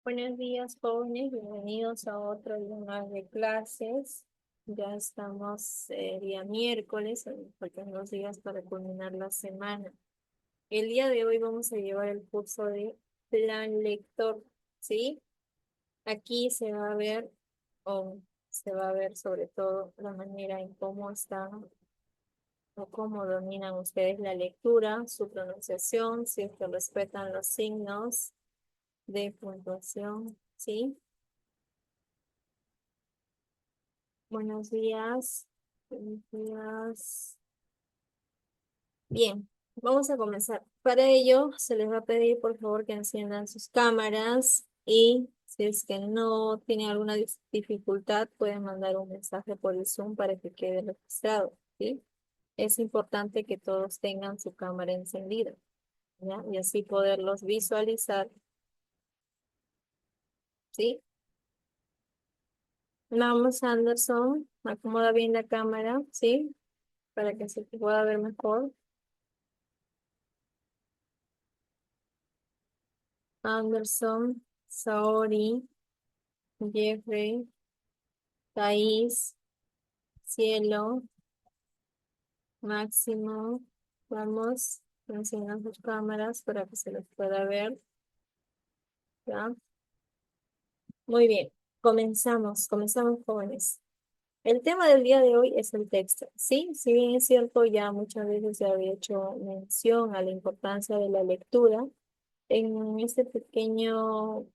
Buenos días, jóvenes. Bienvenidos a otro día más de clases. Ya estamos día miércoles, faltan 2 días para culminar la semana. El día de hoy vamos a llevar el curso de plan lector, ¿sí? Aquí se va a ver, o se va a ver sobre todo la manera en cómo están o cómo dominan ustedes la lectura, su pronunciación, si es que respetan los signos de puntuación, ¿sí? Buenos días. Buenos días. Bien, vamos a comenzar. Para ello, se les va a pedir por favor que enciendan sus cámaras y si es que no tienen alguna dificultad, pueden mandar un mensaje por el Zoom para que quede registrado, ¿sí? Es importante que todos tengan su cámara encendida, ¿ya? Y así poderlos visualizar, ¿sí? Vamos, Anderson, acomoda bien la cámara, ¿sí? Para que se pueda ver mejor. Anderson, Saori, Jeffrey, Thais, Cielo, Máximo. Vamos, enciendan sus cámaras para que se les pueda ver. ¿Ya? Muy bien, comenzamos jóvenes. El tema del día de hoy es el texto. Sí, si bien es cierto, ya muchas veces se había hecho mención a la importancia de la lectura. En este pequeño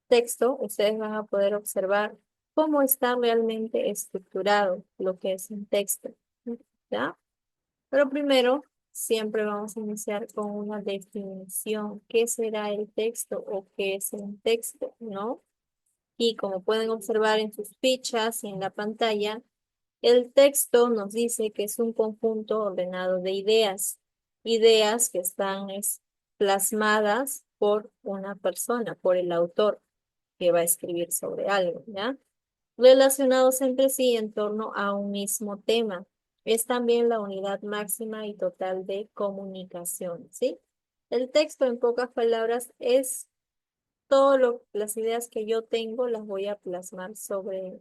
texto, ustedes van a poder observar cómo está realmente estructurado lo que es un texto, ¿ya? Pero primero, siempre vamos a iniciar con una definición. ¿Qué será el texto o qué es un texto, no? Y como pueden observar en sus fichas y en la pantalla, el texto nos dice que es un conjunto ordenado de ideas, ideas que están plasmadas por una persona, por el autor que va a escribir sobre algo, ¿ya? Relacionados entre sí en torno a un mismo tema. Es también la unidad máxima y total de comunicación, ¿sí? El texto, en pocas palabras, es las ideas que yo tengo, las voy a plasmar sobre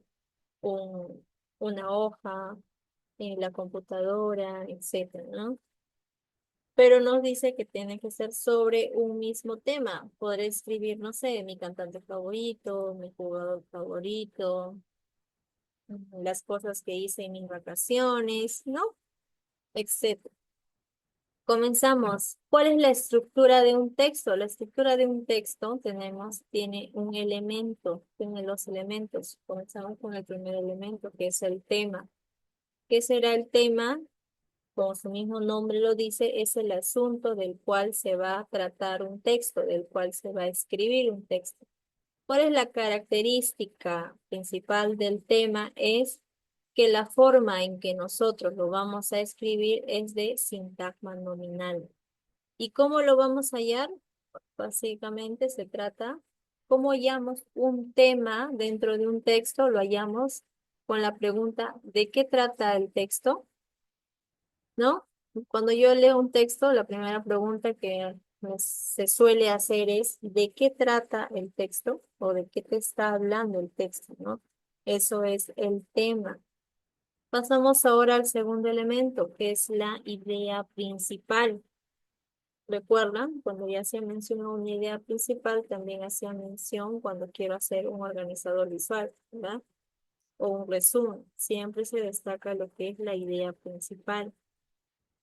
una hoja, en la computadora, etcétera, ¿no? Pero nos dice que tiene que ser sobre un mismo tema. Podré escribir, no sé, mi cantante favorito, mi jugador favorito, las cosas que hice en mis vacaciones, ¿no? Etcétera. Comenzamos. ¿Cuál es la estructura de un texto? La estructura de un texto tiene un elemento, tiene los elementos. Comenzamos con el primer elemento, que es el tema. ¿Qué será el tema? Como su mismo nombre lo dice, es el asunto del cual se va a tratar un texto, del cual se va a escribir un texto. ¿Cuál es la característica principal del tema? Es que la forma en que nosotros lo vamos a escribir es de sintagma nominal. ¿Y cómo lo vamos a hallar? Básicamente se trata, ¿cómo hallamos un tema dentro de un texto? Lo hallamos con la pregunta, ¿de qué trata el texto? ¿No? Cuando yo leo un texto, la primera pregunta que se suele hacer es, ¿de qué trata el texto? ¿O de qué te está hablando el texto, ¿no? Eso es el tema. Pasamos ahora al segundo elemento, que es la idea principal. ¿Recuerdan? Cuando ya se mencionó una idea principal, también hacía mención cuando quiero hacer un organizador visual, ¿verdad? O un resumen. Siempre se destaca lo que es la idea principal.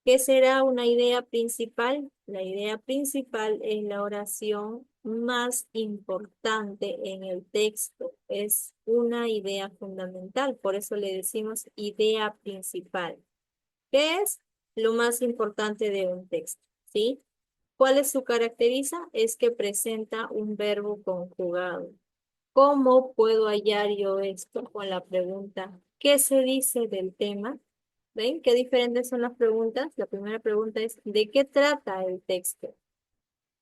¿Qué será una idea principal? La idea principal es la oración más importante en el texto. Es una idea fundamental, por eso le decimos idea principal. ¿Qué es lo más importante de un texto? ¿Sí? ¿Cuál es su caracteriza? Es que presenta un verbo conjugado. ¿Cómo puedo hallar yo esto con la pregunta, ¿qué se dice del tema? ¿Ven qué diferentes son las preguntas? La primera pregunta es, ¿de qué trata el texto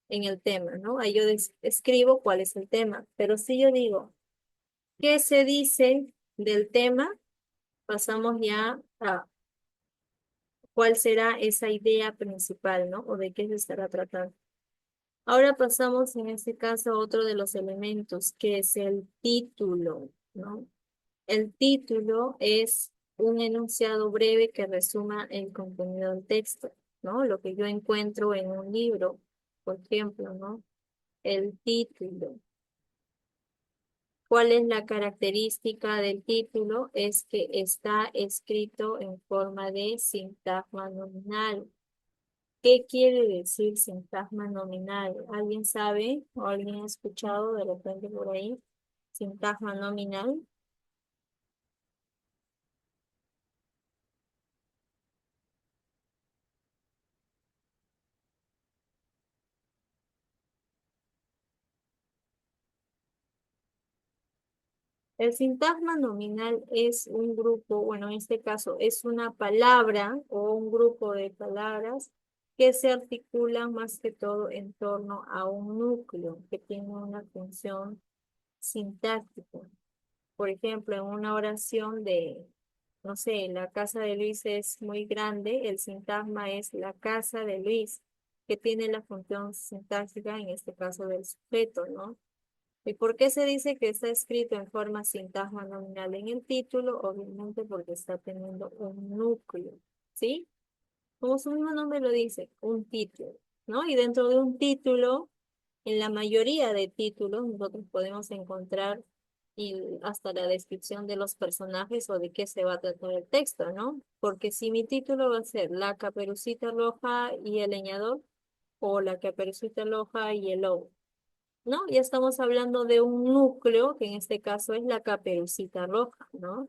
en el tema, ¿no? Ahí yo escribo cuál es el tema, pero si yo digo, ¿qué se dice del tema? Pasamos ya a cuál será esa idea principal, ¿no? O de qué se estará tratando. Ahora pasamos en este caso a otro de los elementos, que es el título, ¿no? El título es un enunciado breve que resuma el contenido del texto, ¿no? Lo que yo encuentro en un libro, por ejemplo, ¿no? El título. ¿Cuál es la característica del título? Es que está escrito en forma de sintagma nominal. ¿Qué quiere decir sintagma nominal? ¿Alguien sabe o alguien ha escuchado de repente por ahí? Sintagma nominal. El sintagma nominal es un grupo, bueno, en este caso es una palabra o un grupo de palabras que se articulan más que todo en torno a un núcleo que tiene una función sintáctica. Por ejemplo, en una oración de, no sé, la casa de Luis es muy grande, el sintagma es la casa de Luis, que tiene la función sintáctica, en este caso del sujeto, ¿no? ¿Y por qué se dice que está escrito en forma sintagma nominal en el título? Obviamente porque está teniendo un núcleo, ¿sí? Como su mismo nombre lo dice, un título, ¿no? Y dentro de un título, en la mayoría de títulos, nosotros podemos encontrar hasta la descripción de los personajes o de qué se va a tratar el texto, ¿no? Porque si mi título va a ser La Caperucita Roja y el Leñador, o La Caperucita Roja y el Lobo, ¿no? Ya estamos hablando de un núcleo, que en este caso es la Caperucita Roja, ¿no?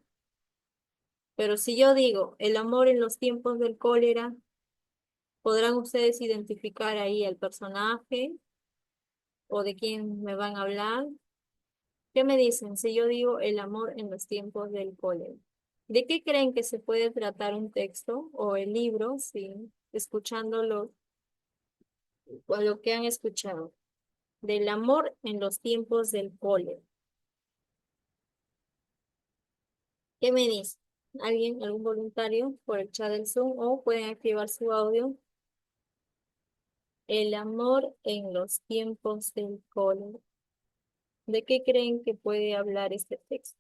Pero si yo digo el amor en los tiempos del cólera, ¿podrán ustedes identificar ahí el personaje o de quién me van a hablar? ¿Qué me dicen si yo digo el amor en los tiempos del cólera? ¿De qué creen que se puede tratar un texto o el libro, si escuchándolo o lo que han escuchado? Del amor en los tiempos del cólera. ¿Qué me dice? ¿Alguien, algún voluntario por el chat del Zoom o pueden activar su audio? El amor en los tiempos del cólera. ¿De qué creen que puede hablar este texto?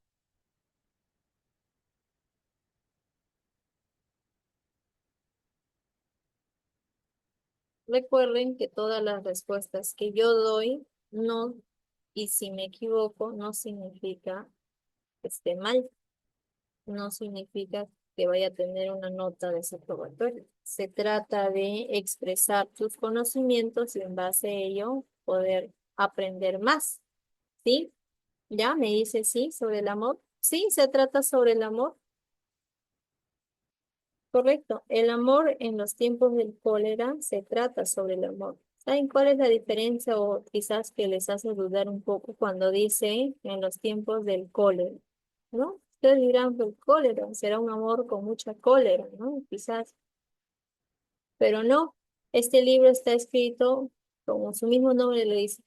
Recuerden que todas las respuestas que yo doy, no, y si me equivoco, no significa que esté mal, no significa que vaya a tener una nota desaprobatoria. Se trata de expresar tus conocimientos y en base a ello poder aprender más, ¿sí? Ya me dice sí sobre el amor. Sí, se trata sobre el amor. Correcto. El amor en los tiempos del cólera se trata sobre el amor. ¿Saben cuál es la diferencia o quizás que les hace dudar un poco cuando dice en los tiempos del cólera? ¿No? Ustedes dirán que el cólera será un amor con mucha cólera, ¿no? Quizás, pero no. Este libro está escrito, como su mismo nombre le dice,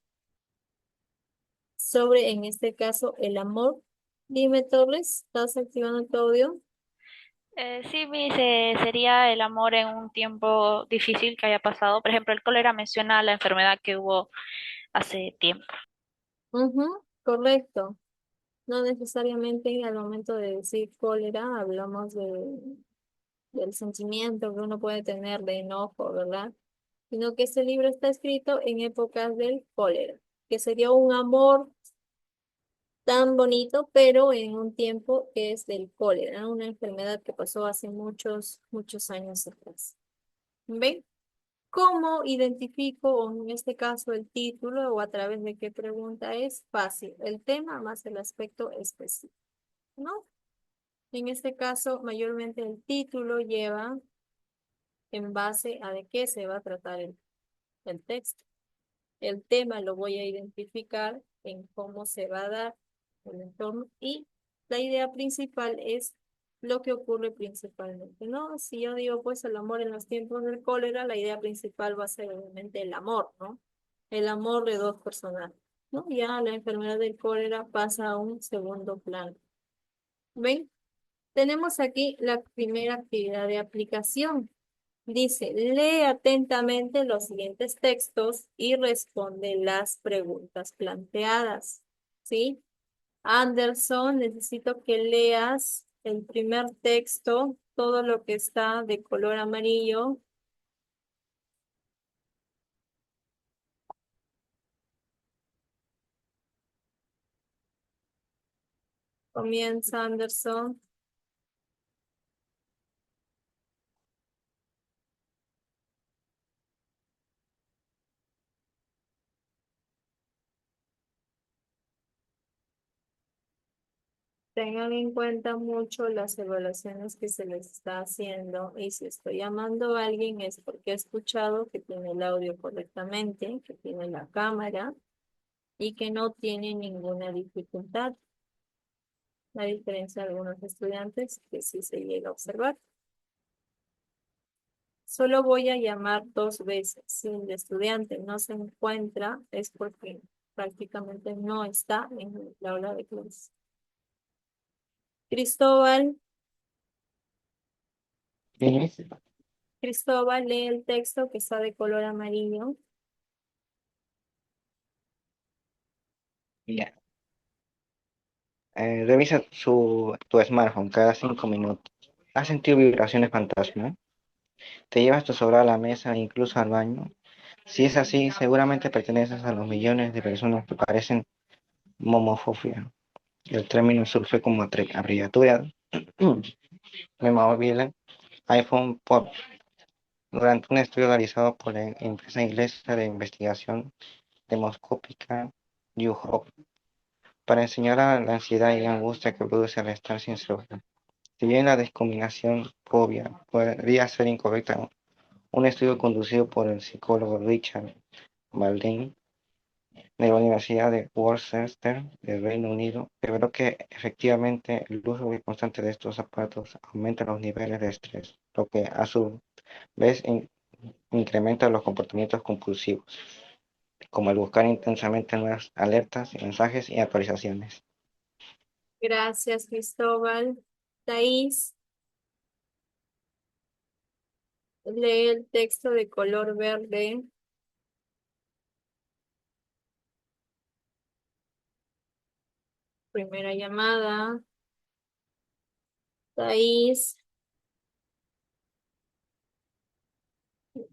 sobre, en este caso, el amor. Dime, Torres, ¿estás activando tu audio? Sí, sería el amor en un tiempo difícil que haya pasado. Por ejemplo, el cólera menciona la enfermedad que hubo hace tiempo. Ujú, correcto. No necesariamente al momento de decir cólera hablamos del sentimiento que uno puede tener de enojo, ¿verdad? Sino que este libro está escrito en épocas del cólera, que sería un amor tan bonito, pero en un tiempo que es del cólera, ¿no? Una enfermedad que pasó hace muchos, muchos años atrás. ¿Ven? ¿Cómo identifico, o en este caso, el título o a través de qué pregunta es? Fácil, el tema más el aspecto específico, ¿no? En este caso, mayormente el título lleva en base a de qué se va a tratar el texto. El tema lo voy a identificar en cómo se va a dar el entorno y la idea principal es lo que ocurre principalmente, ¿no? Si yo digo, pues, el amor en los tiempos del cólera, la idea principal va a ser obviamente el amor, ¿no? El amor de dos personas, ¿no? Ya la enfermedad del cólera pasa a un segundo plano. ¿Ven? Tenemos aquí la primera actividad de aplicación. Dice, lee atentamente los siguientes textos y responde las preguntas planteadas. ¿Sí? Anderson, necesito que leas el primer texto, todo lo que está de color amarillo. Comienza, Anderson. Tengan en cuenta mucho las evaluaciones que se les está haciendo y si estoy llamando a alguien es porque he escuchado que tiene el audio correctamente, que tiene la cámara y que no tiene ninguna dificultad. La diferencia de algunos estudiantes que sí se llega a observar. Solo voy a llamar 2 veces. Si el estudiante no se encuentra, es porque prácticamente no está en la aula de clase. Cristóbal, Sí, Cristóbal, lee el texto que está de color amarillo. ya. Revisa tu smartphone cada 5 minutos. ¿Has sentido vibraciones fantasma? ¿Te llevas tu celular a la mesa e incluso al baño? Si es así, seguramente perteneces a los millones de personas que padecen momofobia. El término surgió como abreviatura de móvil iPhone Pop durante un estudio realizado por la empresa inglesa de investigación demoscópica YouHop para enseñar a la ansiedad y angustia que produce al estar sin celular. Si bien la discriminación fobia podría ser incorrecta, un estudio conducido por el psicólogo Richard Baldwin de la Universidad de Worcester del Reino Unido reveló que efectivamente el uso constante de estos aparatos aumenta los niveles de estrés, lo que a su vez incrementa los comportamientos compulsivos, como el buscar intensamente nuevas alertas, mensajes y actualizaciones. Gracias, Cristóbal. Thais, lee el texto de color verde. Primera llamada. Thais.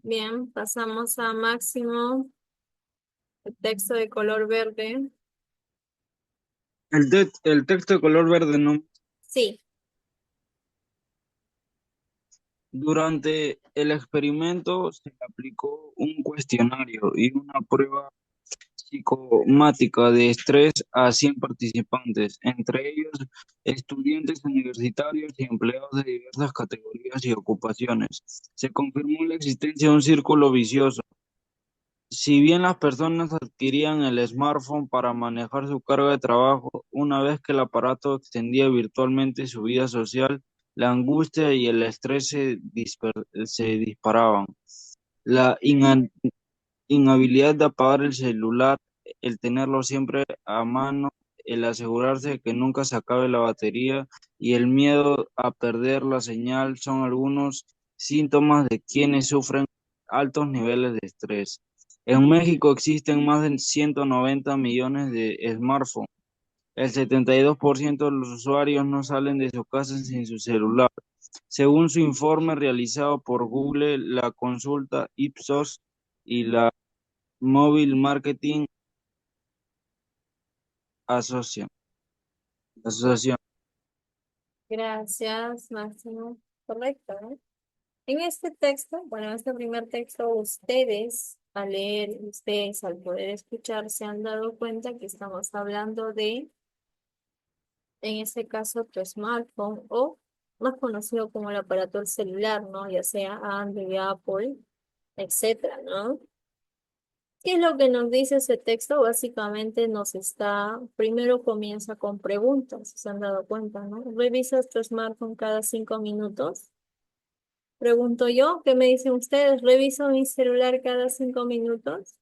Bien, pasamos a Máximo. El texto de color verde. El texto de color verde, ¿no? Sí, Durante el experimento se aplicó un cuestionario y una prueba psicomática de estrés a 100 participantes, entre ellos estudiantes universitarios y empleados de diversas categorías y ocupaciones. Se confirmó la existencia de un círculo vicioso. Si bien las personas adquirían el smartphone para manejar su carga de trabajo, una vez que el aparato extendía virtualmente su vida social, la angustia y el estrés se disparaban. La inhabilidad de apagar el celular, el tenerlo siempre a mano, el asegurarse de que nunca se acabe la batería y el miedo a perder la señal son algunos síntomas de quienes sufren altos niveles de estrés. En México existen más de 190 millones de smartphones. El 72% de los usuarios no salen de su casa sin su celular. Según su informe realizado por Google, la consulta Ipsos y la Mobile Marketing Association. Asociación. gracias, Máximo. Correcto, ¿no? En este texto, bueno, en este primer texto, ustedes al leer, ustedes al poder escuchar, se han dado cuenta que estamos hablando de, en este caso, tu smartphone o más conocido como el aparato celular, ¿no? Ya sea Android, Apple, etcétera, ¿no? ¿Qué es lo que nos dice ese texto? Básicamente nos está, primero comienza con preguntas, se han dado cuenta, ¿no? ¿Revisas tu smartphone cada 5 minutos? Pregunto yo, ¿qué me dicen ustedes? ¿Reviso mi celular cada 5 minutos?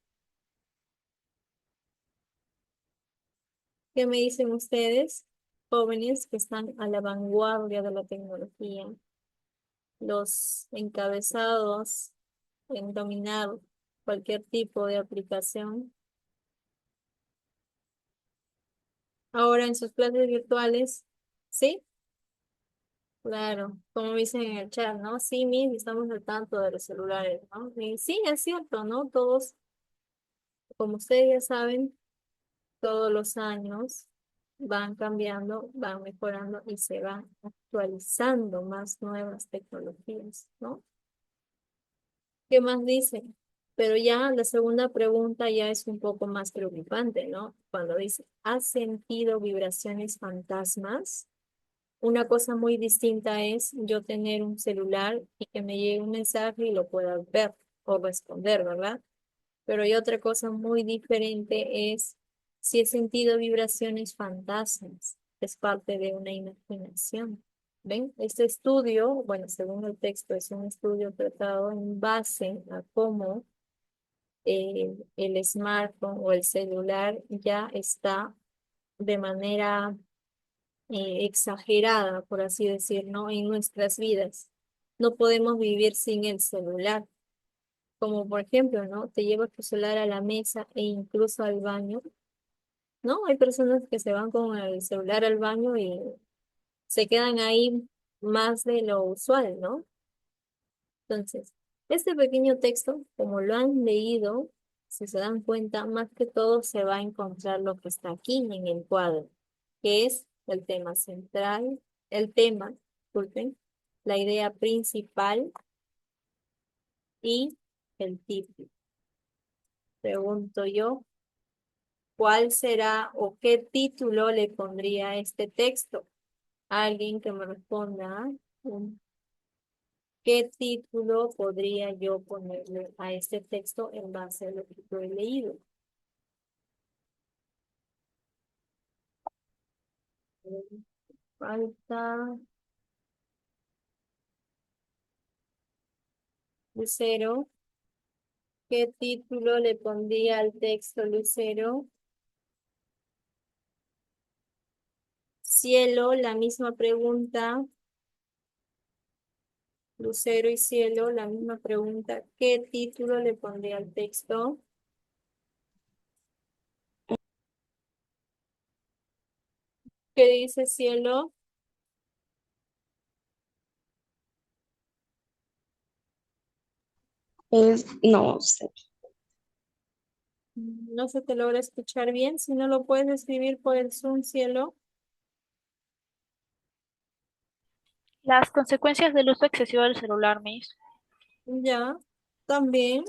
¿Qué me dicen ustedes, jóvenes que están a la vanguardia de la tecnología? los encabezados en dominar cualquier tipo de aplicación. Ahora en sus clases virtuales, ¿sí? Claro, como dicen en el chat, ¿no? Sí, Miss, estamos al tanto de los celulares, ¿no? Y sí, es cierto, ¿no? Todos, como ustedes ya saben, todos los años van cambiando, van mejorando y se van actualizando más nuevas tecnologías, ¿no? ¿Qué más dicen? Pero ya la segunda pregunta ya es un poco más preocupante, ¿no? Cuando dice, ¿has sentido vibraciones fantasmas? Una cosa muy distinta es yo tener un celular y que me llegue un mensaje y lo pueda ver o responder, ¿verdad? Pero hay otra cosa muy diferente es si he sentido vibraciones fantasmas. Es parte de una imaginación. ¿Ven? Este estudio, bueno, según el texto, es un estudio tratado en base a cómo el smartphone o el celular ya está de manera exagerada, por así decirlo, en nuestras vidas. No podemos vivir sin el celular. Como por ejemplo, ¿no? Te llevas tu celular a la mesa e incluso al baño, ¿no? Hay personas que se van con el celular al baño y se quedan ahí más de lo usual, ¿no? Entonces, este pequeño texto, como lo han leído, si se dan cuenta, más que todo se va a encontrar lo que está aquí en el cuadro, que es el tema central, el tema, disculpen, la idea principal y el título. Pregunto yo, ¿cuál será o qué título le pondría a este texto? Alguien que me responda, ¿qué título podría yo ponerle a este texto en base a lo que yo he leído? Falta Lucero. ¿Qué título le pondría al texto, Lucero? Cielo, la misma pregunta. Lucero y Cielo, la misma pregunta. ¿Qué título le pondría al texto? ¿Qué dice Cielo? No sé. No se te logra escuchar bien. Si no lo puedes escribir por el Zoom, Cielo. Las consecuencias del uso excesivo del celular, Miss. Ya, también.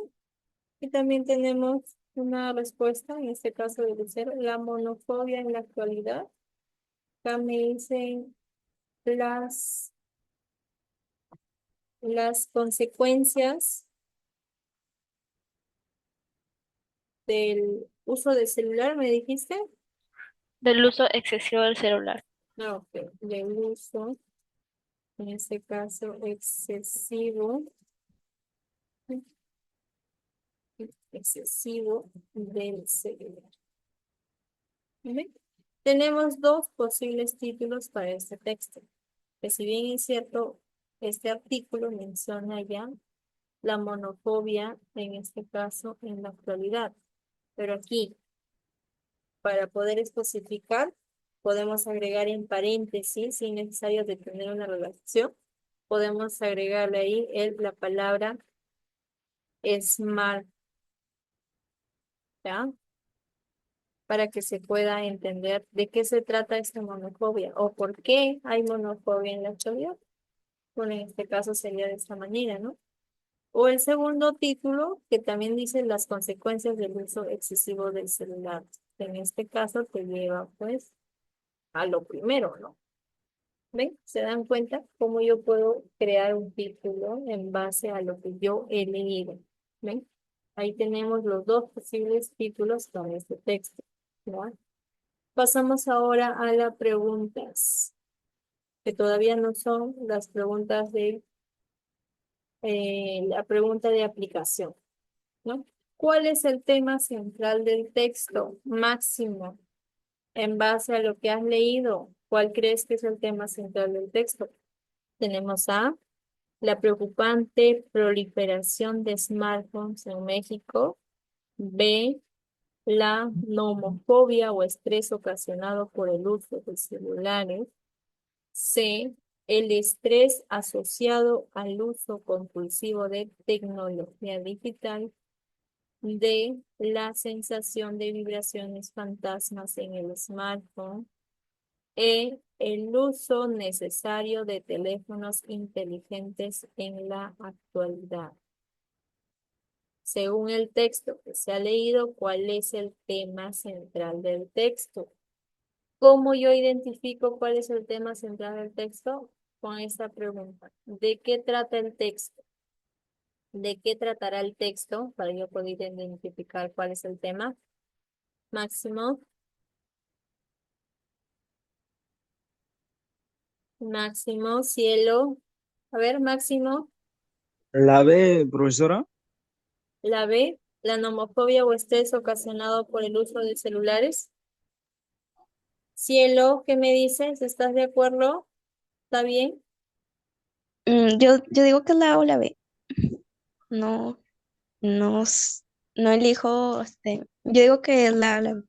Y también tenemos una respuesta, en este caso de Lucero, la monofobia en la actualidad. Acá me dicen las, las consecuencias del uso del celular, ¿me dijiste? Del uso excesivo del celular. No, ok, del uso, en este caso, excesivo del celular. ¿Ve? Tenemos dos posibles títulos para este texto, que si bien es cierto, este artículo menciona ya la monofobia, en este caso, en la actualidad. Pero aquí, para poder especificar, podemos agregar en paréntesis, sin necesario de tener una redacción, podemos agregarle ahí la palabra smart, ¿ya? Para que se pueda entender de qué se trata esta monofobia o por qué hay monofobia en la actualidad. Bueno, en este caso sería de esta manera, ¿no? O el segundo título, que también dice las consecuencias del uso excesivo del celular. En este caso te lleva, pues, a lo primero, ¿no? ¿Ven? ¿Se dan cuenta cómo yo puedo crear un título en base a lo que yo he leído? ¿Ven? Ahí tenemos los dos posibles títulos para este texto, ¿no? Pasamos ahora a las preguntas, que todavía no son las preguntas de, la pregunta de aplicación, ¿no? ¿Cuál es el tema central del texto máximo en base a lo que has leído? ¿Cuál crees que es el tema central del texto? Tenemos A, La preocupante proliferación de smartphones en México. B, la nomofobia o estrés ocasionado por el uso de celulares. C, el estrés asociado al uso compulsivo de tecnología digital. D, la sensación de vibraciones fantasmas en el smartphone. E, el uso necesario de teléfonos inteligentes en la actualidad. Según el texto que se ha leído, ¿cuál es el tema central del texto? ¿Cómo yo identifico cuál es el tema central del texto? Con esta pregunta. ¿De qué trata el texto? ¿De qué tratará el texto para yo poder identificar cuál es el tema? Máximo, Máximo, cielo. A ver, Máximo, La B, profesora. la B, la nomofobia o estrés ocasionado por el uso de celulares. Cielo, ¿qué me dices? ¿Estás de acuerdo? ¿Está bien? Yo digo que la A o la B. No, no, no elijo, yo digo que la A o la B.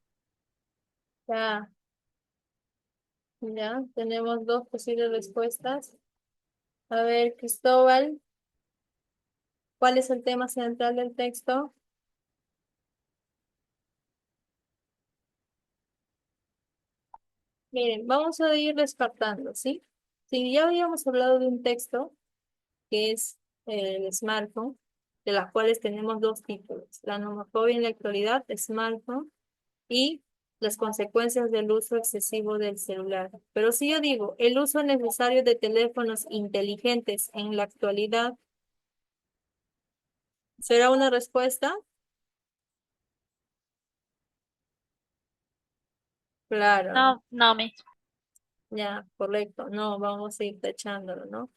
Ya, ya, tenemos dos posibles respuestas. A ver, Cristóbal, ¿cuál es el tema central del texto? Miren, vamos a ir descartando, ¿sí? Si ya habíamos hablado de un texto, que es el smartphone, de las cuales tenemos dos títulos, la nomofobia en la actualidad, smartphone, y las consecuencias del uso excesivo del celular. Pero si yo digo, el uso necesario de teléfonos inteligentes en la actualidad, ¿será una respuesta? Claro, ¿no? No, no, mi. Ya, correcto. No, vamos a ir tachándolo, ¿no?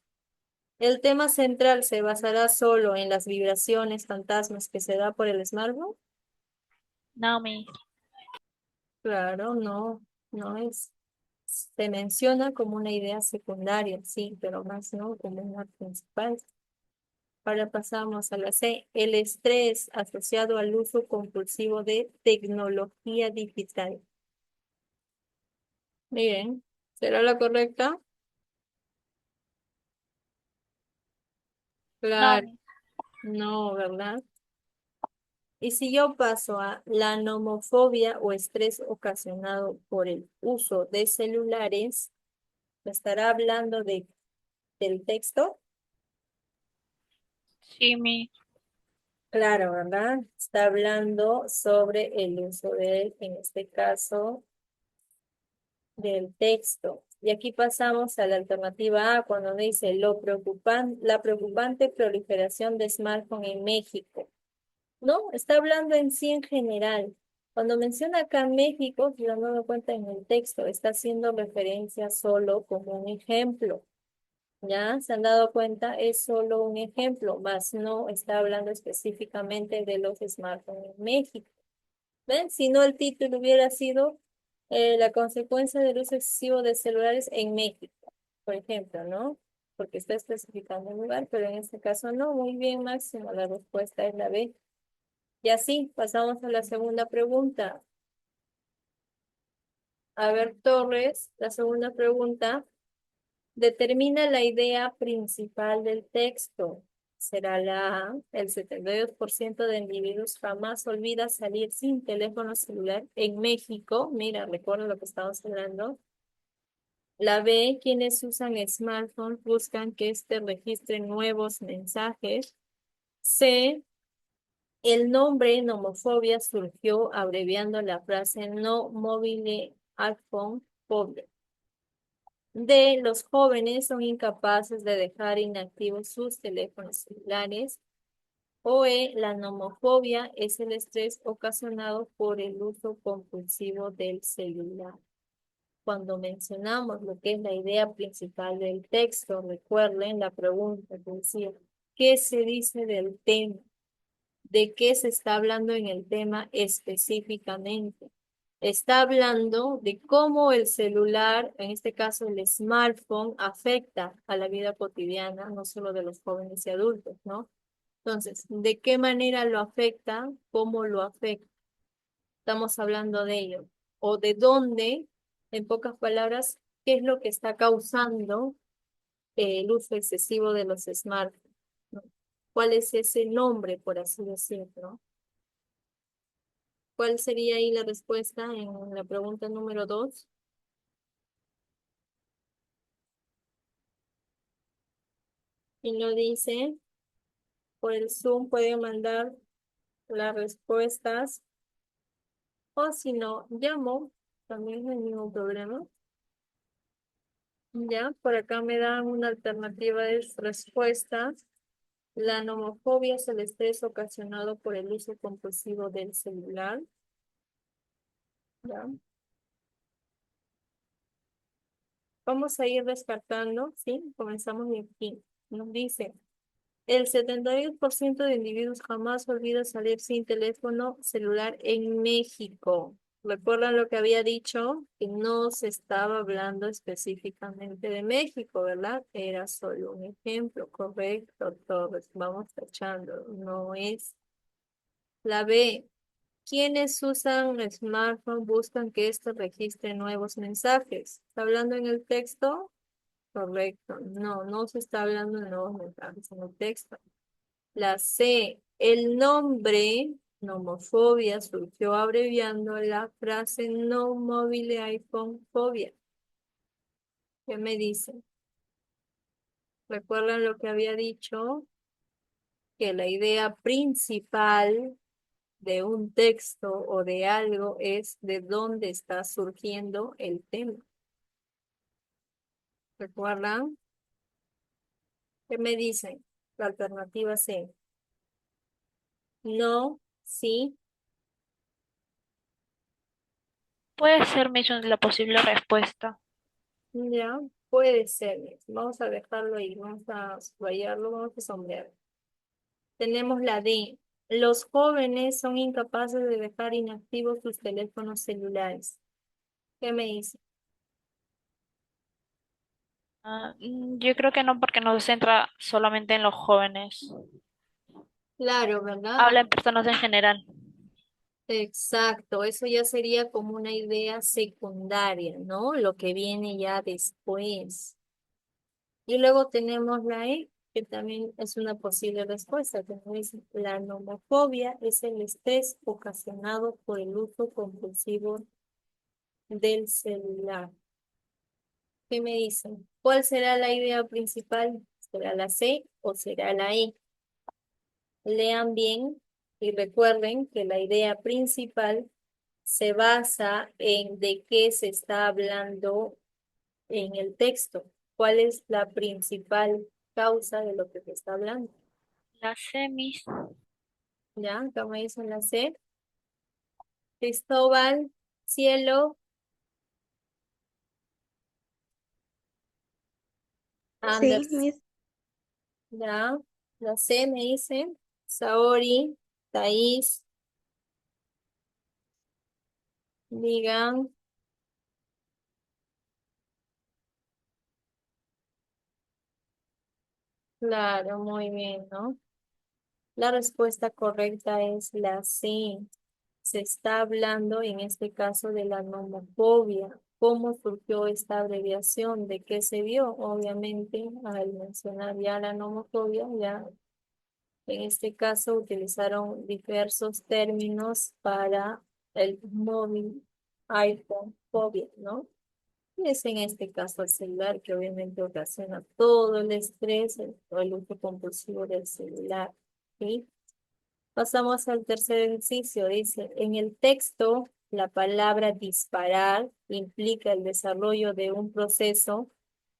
El tema central se basará solo en las vibraciones fantasmas que se da por el smartphone. No, mi. Claro, no, no es. Se menciona como una idea secundaria, sí, pero más no como una principal. Ahora pasamos a la C, el estrés asociado al uso compulsivo de tecnología digital. Miren, ¿será la correcta? No, Claro, mi. no, ¿verdad? Y si yo paso a la nomofobia o estrés ocasionado por el uso de celulares, ¿me estará hablando del texto? Sí, mi. Claro, ¿verdad? Está hablando sobre el uso de, en este caso, del texto. Y aquí pasamos a la alternativa A, cuando dice la preocupante proliferación de smartphone en México. No, está hablando en sí en general. Cuando menciona acá México, si nos damos cuenta en el texto, está haciendo referencia solo como un ejemplo. ¿Ya? ¿Se han dado cuenta? Es solo un ejemplo, más no está hablando específicamente de los smartphones en México. ¿Ven? Si no, el título hubiera sido la consecuencia del uso excesivo de celulares en México, por ejemplo, ¿no? Porque está especificando el lugar, pero en este caso no. Muy bien, Máximo, la respuesta es la B. Y así, pasamos a la segunda pregunta. A ver, Torres, la segunda pregunta. Determina la idea principal del texto. Será la A. El 72% de individuos jamás olvida salir sin teléfono celular en México. Mira, recuerda lo que estamos hablando. La B. Quienes usan smartphone buscan que éste registre nuevos mensajes. C. El nombre nomofobia surgió abreviando la frase no mobile iPhone pobre. D, los jóvenes son incapaces de dejar inactivos sus teléfonos celulares. O E, la nomofobia es el estrés ocasionado por el uso compulsivo del celular. Cuando mencionamos lo que es la idea principal del texto, recuerden la pregunta que decía, ¿qué se dice del tema? ¿De qué se está hablando en el tema específicamente? está hablando de cómo el celular, en este caso el smartphone, afecta a la vida cotidiana, no solo de los jóvenes y adultos, ¿no? Entonces, ¿de qué manera lo afecta? ¿Cómo lo afecta? Estamos hablando de ello. O de dónde, en pocas palabras, qué es lo que está causando el uso excesivo de los smartphones, ¿no? ¿Cuál es ese nombre, por así decirlo? ¿Cuál sería ahí la respuesta en la pregunta número 2? Y lo dice, por el Zoom pueden mandar las respuestas, o si no, llamo, también no hay ningún problema. Ya, por acá me dan una alternativa de respuestas. La nomofobia es el estrés ocasionado por el uso compulsivo del celular. Ya. Vamos a ir descartando, ¿sí? Comenzamos de aquí. Nos dice, el 72% de individuos jamás olvida salir sin teléfono celular en México. ¿Recuerdan lo que había dicho? Que no se estaba hablando específicamente de México, ¿verdad? Era solo un ejemplo, correcto, todos vamos tachando. No es la B. Quienes usan el smartphone buscan que éste registre nuevos mensajes. ¿Está hablando en el texto? Correcto. No, no se está hablando de nuevos mensajes en el texto. La C, el nombre nomofobia surgió abreviando la frase no móvil iPhone fobia. ¿Qué me dicen? ¿Recuerdan lo que había dicho? Que la idea principal de un texto o de algo es de dónde está surgiendo el tema. ¿Recuerdan? ¿Qué me dicen? La alternativa C. No, sí, Puede ser, Mason, la posible respuesta. ya, puede ser. Vamos a dejarlo ahí, vamos a subrayarlo, vamos a sombrear. Tenemos la D. Los jóvenes son incapaces de dejar inactivos sus teléfonos celulares. ¿Qué me dice? Yo creo que no, porque no se centra solamente en los jóvenes. Claro, ¿verdad? Habla en personas en general. Exacto, eso ya sería como una idea secundaria, ¿no? Lo que viene ya después. Y luego tenemos la E, que también es una posible respuesta, que nos dice, la nomofobia es el estrés ocasionado por el uso compulsivo del celular. ¿Qué me dicen? ¿Cuál será la idea principal? ¿Será la C o será la E? Lean bien y recuerden que la idea principal se basa en de qué se está hablando en el texto. ¿Cuál es la principal causa de lo que se está hablando? Las semis. ¿Ya? Acá me dicen la C. Cristóbal, Cielo, Sí, Anders. Miss. ¿Ya? La C me dicen. Saori, Thais, digan. Claro, muy bien, ¿no? La respuesta correcta es la C. Se está hablando en este caso de la nomofobia. ¿Cómo surgió esta abreviación? ¿De qué se vio? Obviamente, al mencionar ya la nomofobia, ya en este caso utilizaron diversos términos para el móvil iPhone fobia, ¿no? Y es en este caso el celular que obviamente ocasiona todo el estrés o el uso compulsivo del celular, ¿sí? Pasamos al tercer ejercicio. Dice, en el texto, la palabra disparar implica el desarrollo de un proceso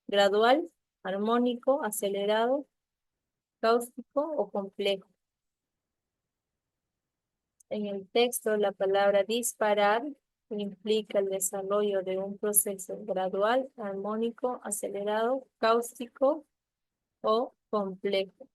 gradual, armónico, acelerado, cáustico o complejo. En el texto, la palabra disparar implica el desarrollo de un proceso gradual, armónico, acelerado, cáustico o complejo.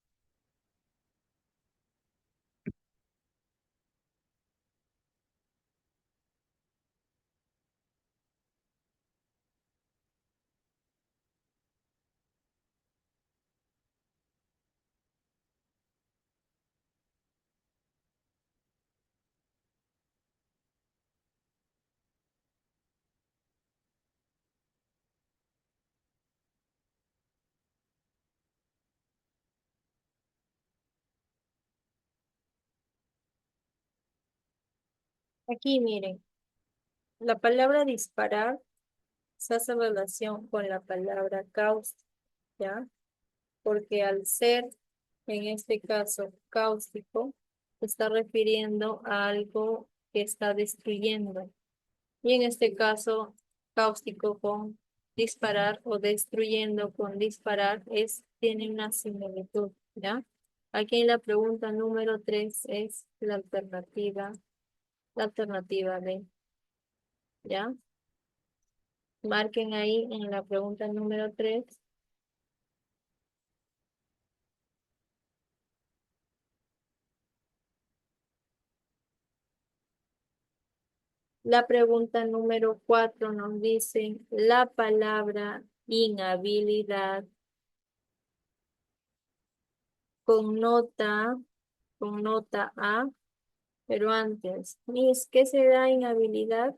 Aquí miren, la palabra disparar se hace relación con la palabra cáustico, ¿ya? Porque al ser, en este caso, cáustico, se está refiriendo a algo que está destruyendo. Y en este caso, cáustico con disparar o destruyendo con disparar tiene una similitud, ¿ya? Aquí en la pregunta número 3 es la alternativa B, ¿ya? Marquen ahí en la pregunta número 3. La pregunta número 4 nos dice la palabra inhabilidad connota, connota a, pero antes, Miss, ¿qué será inhabilidad?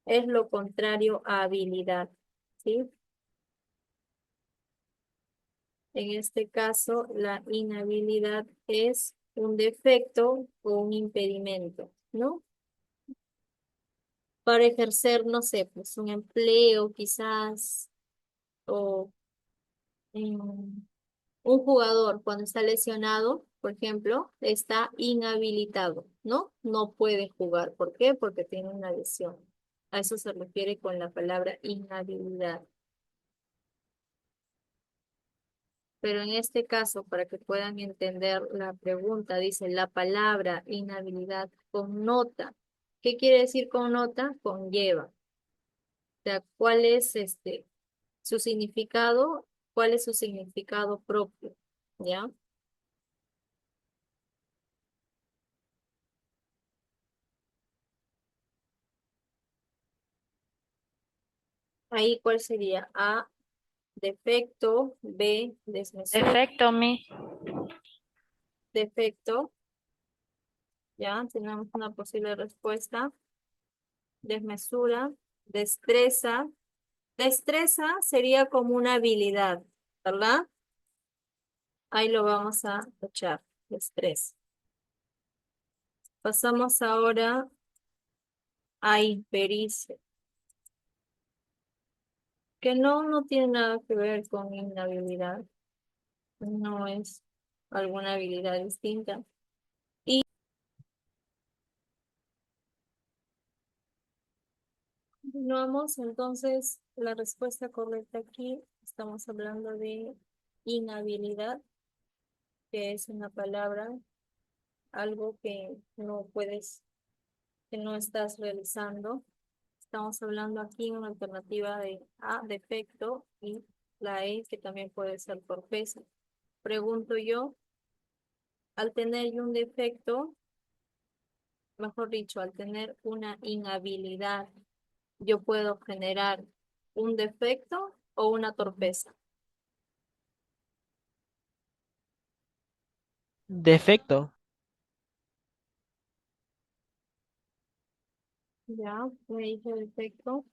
Es lo contrario a habilidad, ¿sí? En este caso, la inhabilidad es un defecto o un impedimento, ¿no? Para ejercer, no sé, pues un empleo quizás, o un jugador cuando está lesionado, por ejemplo, está inhabilitado, ¿no? No puede jugar. ¿Por qué? Porque tiene una lesión. A eso se refiere con la palabra inhabilidad. Pero en este caso, para que puedan entender la pregunta, dice la palabra inhabilidad connota. ¿Qué quiere decir connota? Conlleva. O sea, ¿cuál es su significado? ¿Cuál es su significado propio? ¿Ya? Ahí, ¿cuál sería? A, defecto, B, desmesura, Defecto, mi. defecto, ya tenemos una posible respuesta, desmesura, destreza, destreza sería como una habilidad, ¿verdad? Ahí lo vamos a echar, destreza. Pasamos ahora a impericia, que no tiene nada que ver con inhabilidad, no es alguna habilidad distinta. Continuamos entonces, la respuesta correcta aquí, estamos hablando de inhabilidad, que es una palabra, algo que no puedes, que no estás realizando. Estamos hablando aquí en una alternativa de A, defecto, y la E, que también puede ser torpeza. Pregunto yo, al tener yo un defecto, mejor dicho, al tener una inhabilidad, yo puedo generar un defecto o una torpeza. Defecto. Ya, me dije defecto.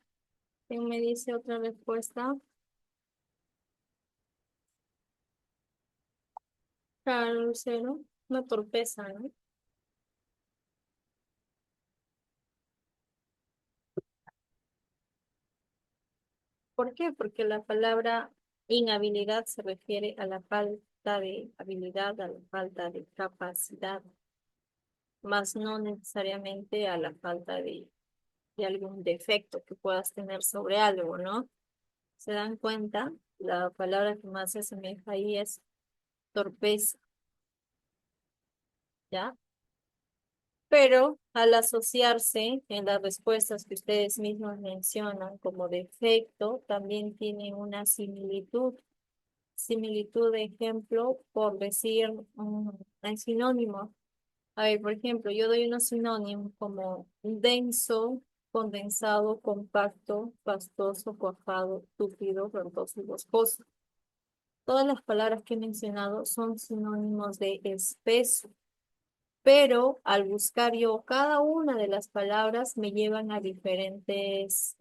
¿Quién me dice otra respuesta? Claro, Lucero, una torpeza, ¿no? ¿Por qué? Porque la palabra inhabilidad se refiere a la falta de habilidad, a la falta de capacidad, más no necesariamente a la falta de algún defecto que puedas tener sobre algo, ¿no? ¿Se dan cuenta? La palabra que más se asemeja ahí es torpeza, ¿ya? Pero al asociarse en las respuestas que ustedes mismos mencionan como defecto, también tienen una similitud. Similitud de ejemplo, por decir un sinónimo. A ver, por ejemplo, yo doy unos sinónimos como denso, condensado, compacto, pastoso, cuajado, túpido, verdoso y boscoso. Todas las palabras que he mencionado son sinónimos de espeso, pero al buscar yo cada una de las palabras me llevan a diferentes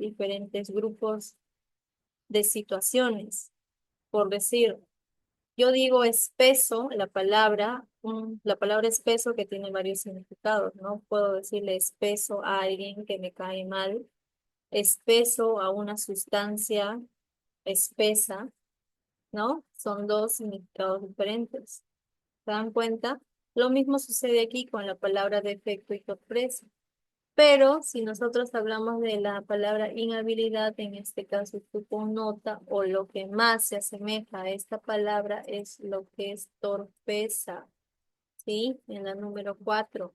grupos de situaciones. Por decir, Yo digo espeso, la palabra espeso que tiene varios significados, ¿no? Puedo decirle espeso a alguien que me cae mal, espeso a una sustancia espesa, ¿no? Son dos significados diferentes. ¿Se dan cuenta? Lo mismo sucede aquí con la palabra defecto y sorpresa. Pero si nosotros hablamos de la palabra inhabilidad, en este caso tú con nota, o lo que más se asemeja a esta palabra es lo que es torpeza, ¿sí? En la número 4.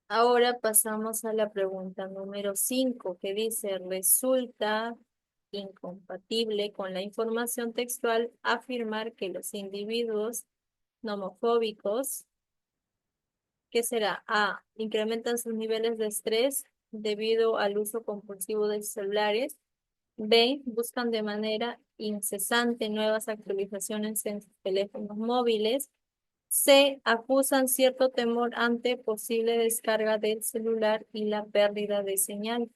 Ahora pasamos a la pregunta número 5, que dice, resulta incompatible con la información textual afirmar que los individuos nomofóbicos, ¿qué será? A, incrementan sus niveles de estrés debido al uso compulsivo de celulares. B, buscan de manera incesante nuevas actualizaciones en sus teléfonos móviles. C, acusan cierto temor ante posible descarga del celular y la pérdida de señal.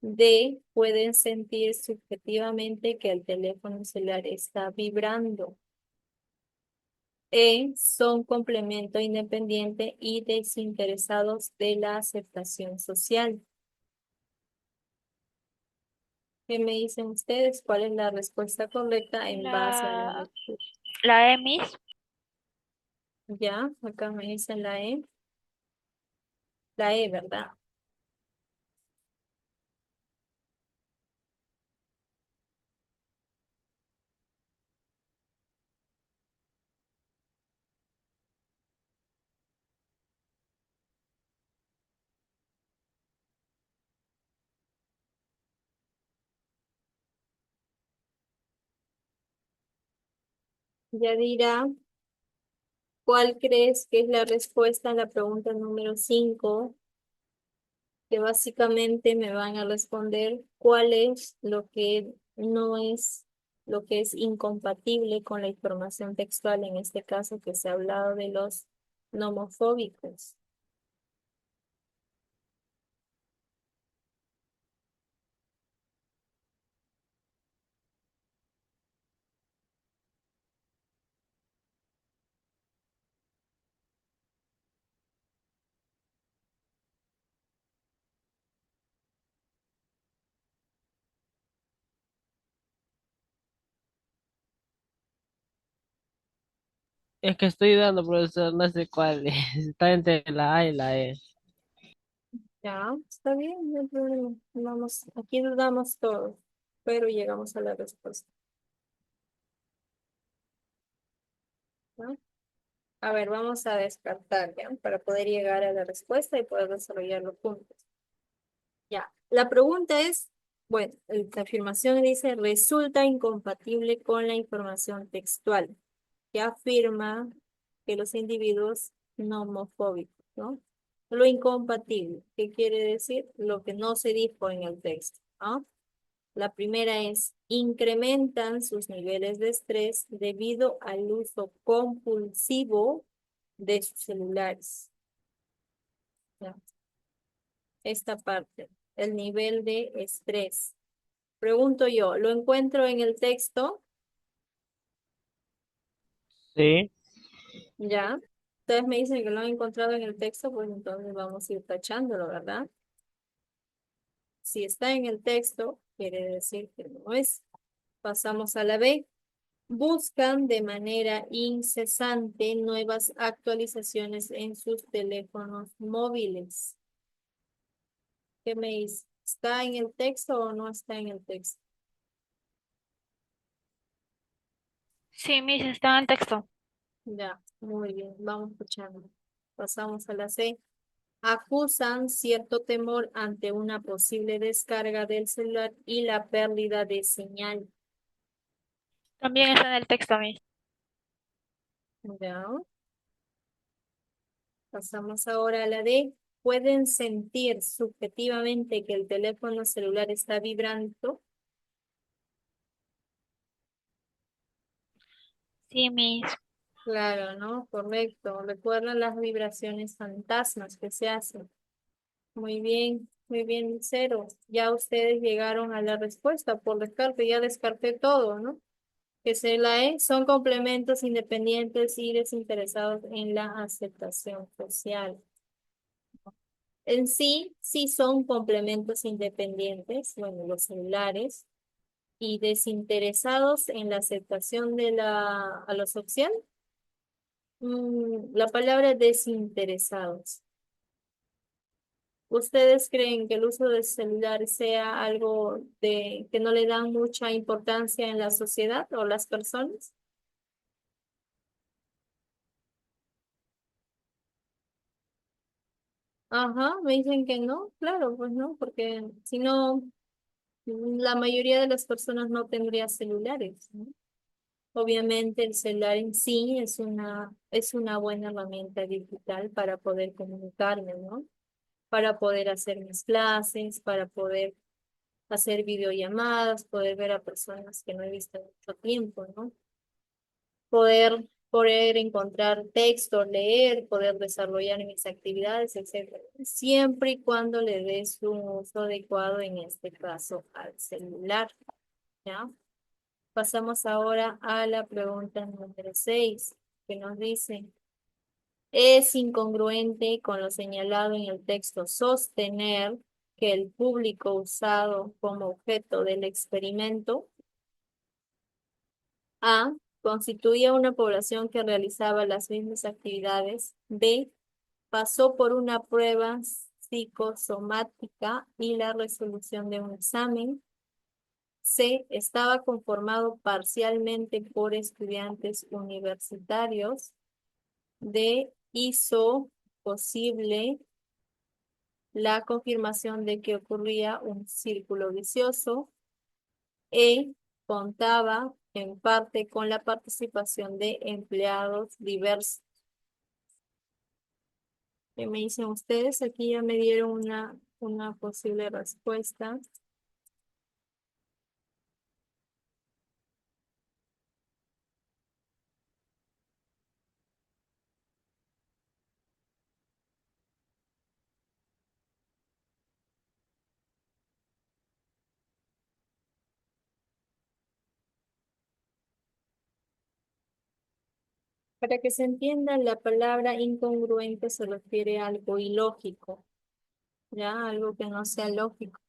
D, pueden sentir subjetivamente que el teléfono celular está vibrando. E, son complemento independiente y desinteresados de la aceptación social. ¿Qué me dicen ustedes? ¿Cuál es la respuesta correcta en base a la La, lectura? la Miss. Ya, acá me dicen la E. La E, ¿verdad? Ya dirá, ¿cuál crees que es la respuesta a la pregunta número 5? Que básicamente me van a responder cuál es lo que no es, lo que es incompatible con la información textual, en este caso que se ha hablado de los nomofóbicos. Es que estoy dando, profesor, no sé cuál es. Está entre la A y la E. Ya, está bien, no hay problema. Vamos, aquí dudamos todos, pero llegamos a la respuesta. ¿No? A ver, vamos a descartar, ¿ya? Para poder llegar a la respuesta y poder desarrollarlo juntos. Ya, la pregunta es, bueno, la afirmación dice, resulta incompatible con la información textual, que afirma que los individuos no homofóbicos, ¿no? Lo incompatible, ¿qué quiere decir? Lo que no se dijo en el texto, ¿no? La primera es, incrementan sus niveles de estrés debido al uso compulsivo de sus celulares. ¿Ya? Esta parte, el nivel de estrés. Pregunto yo, ¿lo encuentro en el texto? Sí. Ya. Ustedes me dicen que lo han encontrado en el texto, pues entonces vamos a ir tachándolo, ¿verdad? Si está en el texto, quiere decir que no es. Pasamos a la B. Buscan de manera incesante nuevas actualizaciones en sus teléfonos móviles. ¿Qué me dice? ¿Está en el texto o no está en el texto? Sí, Miss, está en el texto. Ya, muy bien, vamos escuchando. Pasamos a la C. Acusan cierto temor ante una posible descarga del celular y la pérdida de señal. También está en el texto, Miss. Ya, pasamos ahora a la D. Pueden sentir subjetivamente que el teléfono celular está vibrando. Sí, Miss. Claro, ¿no? Correcto. Recuerdan las vibraciones fantasmas que se hacen. Muy bien, cero. Ya ustedes llegaron a la respuesta por descarte, ya descarté todo, ¿no? Que se la E son complementos independientes y desinteresados en la aceptación social. En sí, sí son complementos independientes, bueno, los celulares, y desinteresados en la aceptación de a la social. La palabra desinteresados. ¿Ustedes creen que el uso del celular sea algo de que no le dan mucha importancia en la sociedad o las personas? Ajá, me dicen que no, claro, pues no, porque si no, la mayoría de las personas no tendría celulares, ¿no? Obviamente el celular en sí es una buena herramienta digital para poder comunicarme, ¿no? Para poder hacer mis clases, para poder hacer videollamadas, poder ver a personas que no he visto en mucho tiempo, ¿no? Poder encontrar texto, leer, poder desarrollar mis actividades, etcétera. Siempre y cuando le des un uso adecuado, en este caso, al celular, ¿ya? Pasamos ahora a la pregunta número 6, que nos dice, ¿es incongruente con lo señalado en el texto sostener que el público usado como objeto del experimento A constituía una población que realizaba las mismas actividades, B pasó por una prueba psicosomática y la resolución de un examen, C estaba conformado parcialmente por estudiantes universitarios, D hizo posible la confirmación de que ocurría un círculo vicioso, E contaba en parte con la participación de empleados diversos. ¿Qué me dicen ustedes? Aquí ya me dieron una posible respuesta. Para que se entienda, la palabra incongruente se refiere a algo ilógico, ¿ya? Algo que no sea lógico.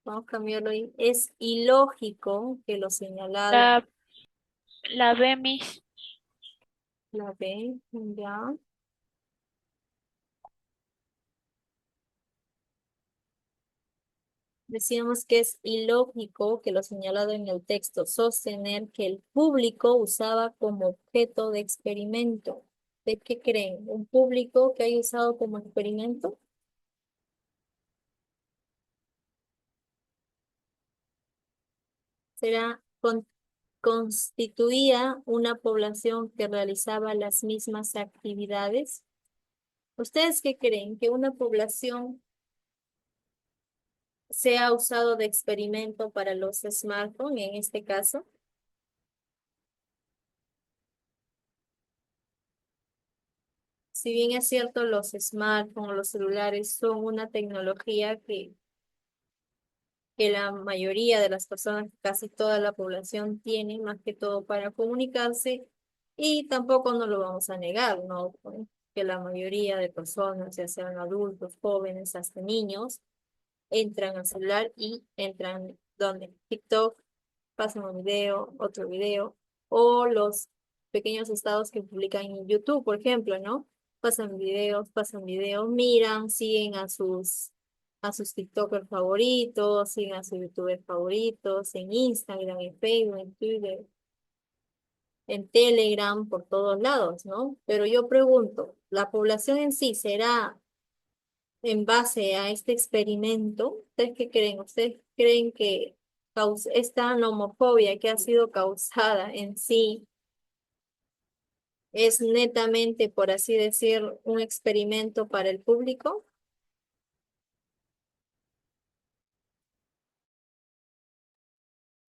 Vamos a cambiarlo ahí. Es ilógico que lo señalado, La, la B, Miss. la B, ¿ya? Decíamos que es ilógico que lo señalado en el texto sostener que el público usaba como objeto de experimento. ¿De qué creen? ¿Un público que haya usado como experimento? Será constituía una población que realizaba las mismas actividades. ¿Ustedes qué creen? ¿Que una población sea usado de experimento para los smartphones en este caso? Si bien es cierto, los smartphones, los celulares son una tecnología que la mayoría de las personas, casi toda la población tiene, más que todo para comunicarse, y tampoco no lo vamos a negar, ¿no? Que la mayoría de personas, ya sean adultos, jóvenes, hasta niños, entran al celular y entran donde TikTok, pasan un video, otro video, o los pequeños estados que publican en YouTube, por ejemplo, ¿no? Pasan videos, miran, siguen a sus TikTokers favoritos, siguen a sus YouTubers favoritos, en Instagram, en Facebook, en Twitter, en Telegram, por todos lados, ¿no? Pero yo pregunto, ¿la población en sí será en base a este experimento? ¿Ustedes qué creen? ¿Ustedes creen que esta nomofobia que ha sido causada en sí es netamente, por así decir, un experimento para el público?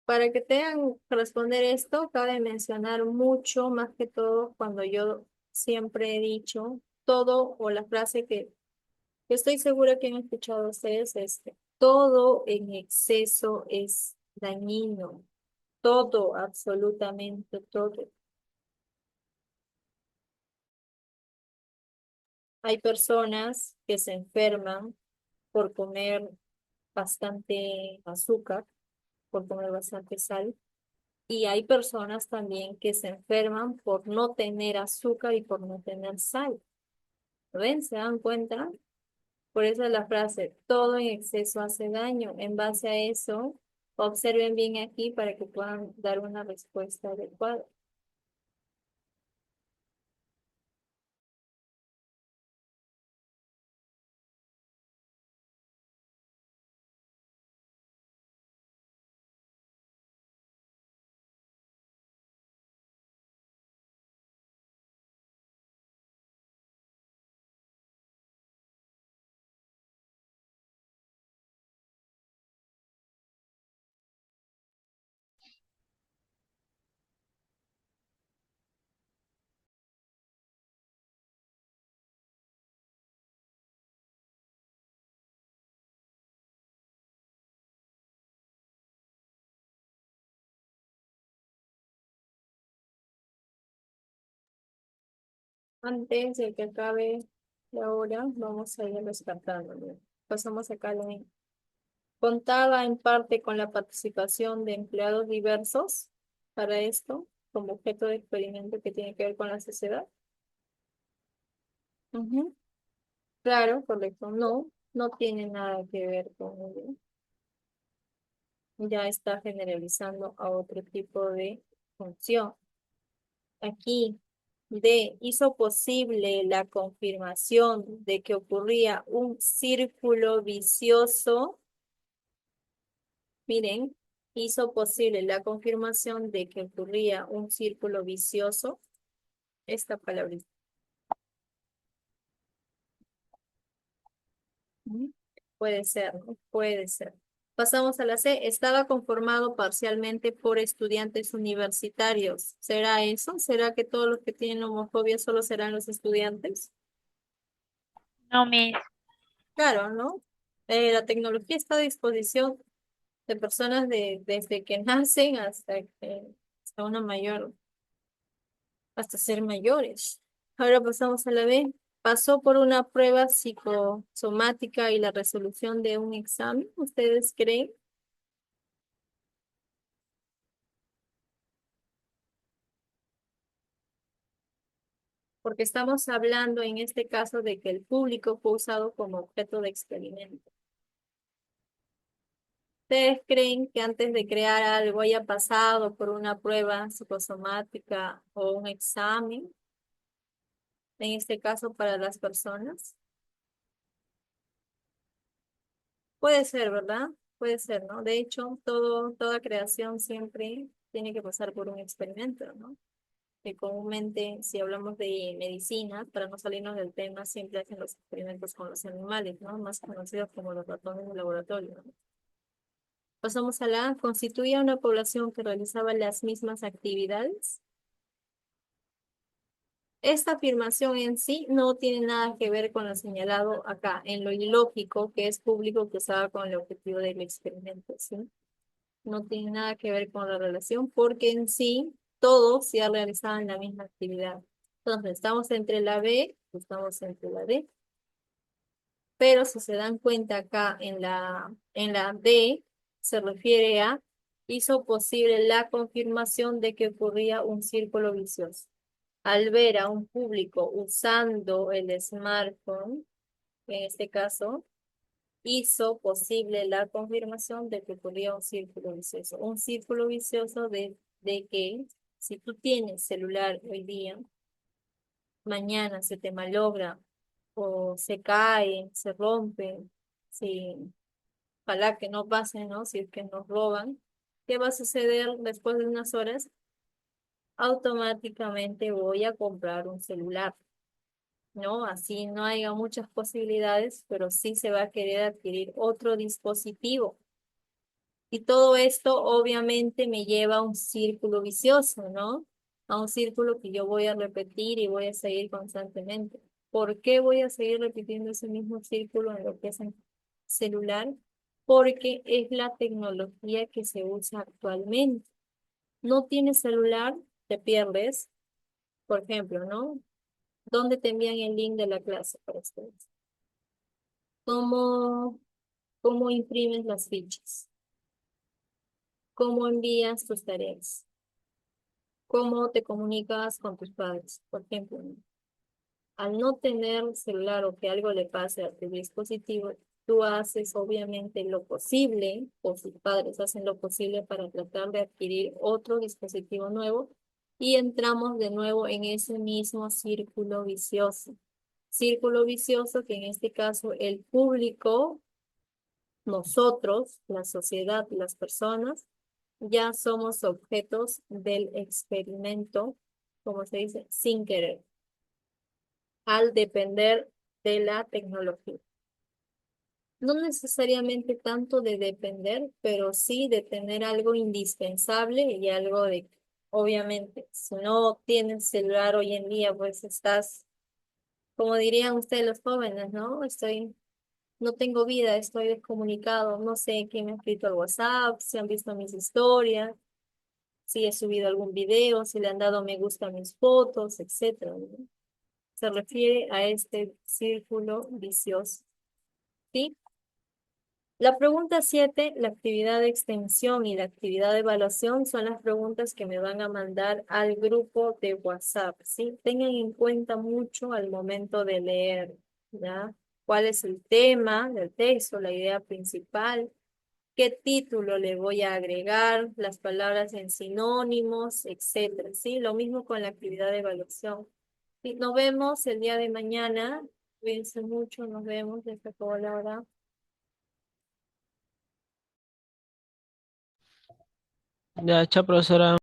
Para que tengan que responder esto, cabe mencionar mucho, más que todo, cuando yo siempre he dicho todo, o la frase que estoy segura que han escuchado ustedes, es que todo en exceso es dañino. todo, absolutamente todo. Hay personas que se enferman por comer bastante azúcar, por comer bastante sal, y hay personas también que se enferman por no tener azúcar y por no tener sal. ¿Ven? ¿Se dan cuenta? Por eso es la frase, todo en exceso hace daño. En base a eso, observen bien aquí para que puedan dar una respuesta adecuada. Antes de que acabe la hora, vamos a ir descartando, ¿no? Pasamos acá a la contaba en parte con la participación de empleados diversos para esto, como objeto de experimento que tiene que ver con la sociedad. Ujú. Claro, correcto. No, no tiene nada que ver con ello. Ya está generalizando a otro tipo de función. Aquí, D, hizo posible la confirmación de que ocurría un círculo vicioso. Miren, hizo posible la confirmación de que ocurría un círculo vicioso. Esta palabrita. Ujú. Puede ser, ¿no? Puede ser. Pasamos a la C. Estaba conformado parcialmente por estudiantes universitarios. ¿Será eso? ¿Será que todos los que tienen homofobia solo serán los estudiantes? No, Miss. Claro, ¿no? La tecnología está a disposición de personas desde que nacen hasta una mayor, hasta ser mayores. Ahora pasamos a la B. Pasó por una prueba psicosomática y la resolución de un examen. ¿Ustedes creen? Porque estamos hablando en este caso de que el público fue usado como objeto de experimento. ¿Ustedes creen que antes de crear algo haya pasado por una prueba psicosomática o un examen? En este caso para las personas. Puede ser, ¿verdad? Puede ser, ¿no? De hecho, toda creación siempre tiene que pasar por un experimento, ¿no? Que comúnmente, si hablamos de medicina, para no salirnos del tema, siempre hacen los experimentos con los animales, ¿no? Más conocidos como los ratones de laboratorio, ¿no? Pasamos a la, constituía una población que realizaba las mismas actividades. Esta afirmación en sí no tiene nada que ver con lo señalado acá, en lo ilógico que es público que estaba con el objetivo del experimento, ¿sí? No tiene nada que ver con la relación porque en sí todos ya realizaban la misma actividad. Entonces, estamos entre la B, estamos entre la D, pero si se dan cuenta acá en la D, se refiere a, hizo posible la confirmación de que ocurría un círculo vicioso. Al ver a un público usando el smartphone, en este caso, hizo posible la confirmación de que ocurría un círculo vicioso. Un círculo vicioso de que si tú tienes celular hoy día, mañana se te malogra o se cae, se rompe, si, ojalá que no pase, ¿no? Si es que nos roban, ¿qué va a suceder después de unas horas? Automáticamente voy a comprar un celular, ¿no? Así no haya muchas posibilidades, pero sí se va a querer adquirir otro dispositivo. Y todo esto obviamente me lleva a un círculo vicioso, ¿no? A un círculo que yo voy a repetir y voy a seguir constantemente. ¿Por qué voy a seguir repitiendo ese mismo círculo en lo que es el celular? Porque es la tecnología que se usa actualmente. No tienes celular, te pierdes, por ejemplo, ¿no? ¿Dónde te envían el link de la clase para ustedes? ¿Cómo, cómo imprimes las fichas? ¿Cómo envías tus tareas? ¿Cómo te comunicas con tus padres? Por ejemplo, ¿no? Al no tener celular o que algo le pase a tu dispositivo, tú haces obviamente lo posible, o sus padres hacen lo posible para tratar de adquirir otro dispositivo nuevo y entramos de nuevo en ese mismo círculo vicioso. Círculo vicioso que en este caso el público, nosotros, la sociedad, las personas, ya somos objetos del experimento, como se dice, sin querer, al depender de la tecnología. No necesariamente tanto de depender, pero sí de tener algo indispensable y algo de, obviamente, si no tienes celular hoy en día, pues estás, como dirían ustedes los jóvenes, ¿no? No tengo vida, estoy descomunicado, no sé quién me ha escrito al WhatsApp, si han visto mis historias, si he subido algún video, si le han dado me gusta a mis fotos, etcétera, ¿no? Se refiere a este círculo vicioso, ¿sí? La pregunta 7, la actividad de extensión y la actividad de evaluación son las preguntas que me van a mandar al grupo de WhatsApp, ¿sí? Tengan en cuenta mucho al momento de leer, ¿ya? ¿Cuál es el tema del texto, la idea principal? ¿Qué título le voy a agregar? Las palabras en sinónimos, etcétera, ¿sí? Lo mismo con la actividad de evaluación. Y nos vemos el día de mañana. Cuídense mucho, nos vemos. Ya se acabó la hora. Ya, chao, profesora.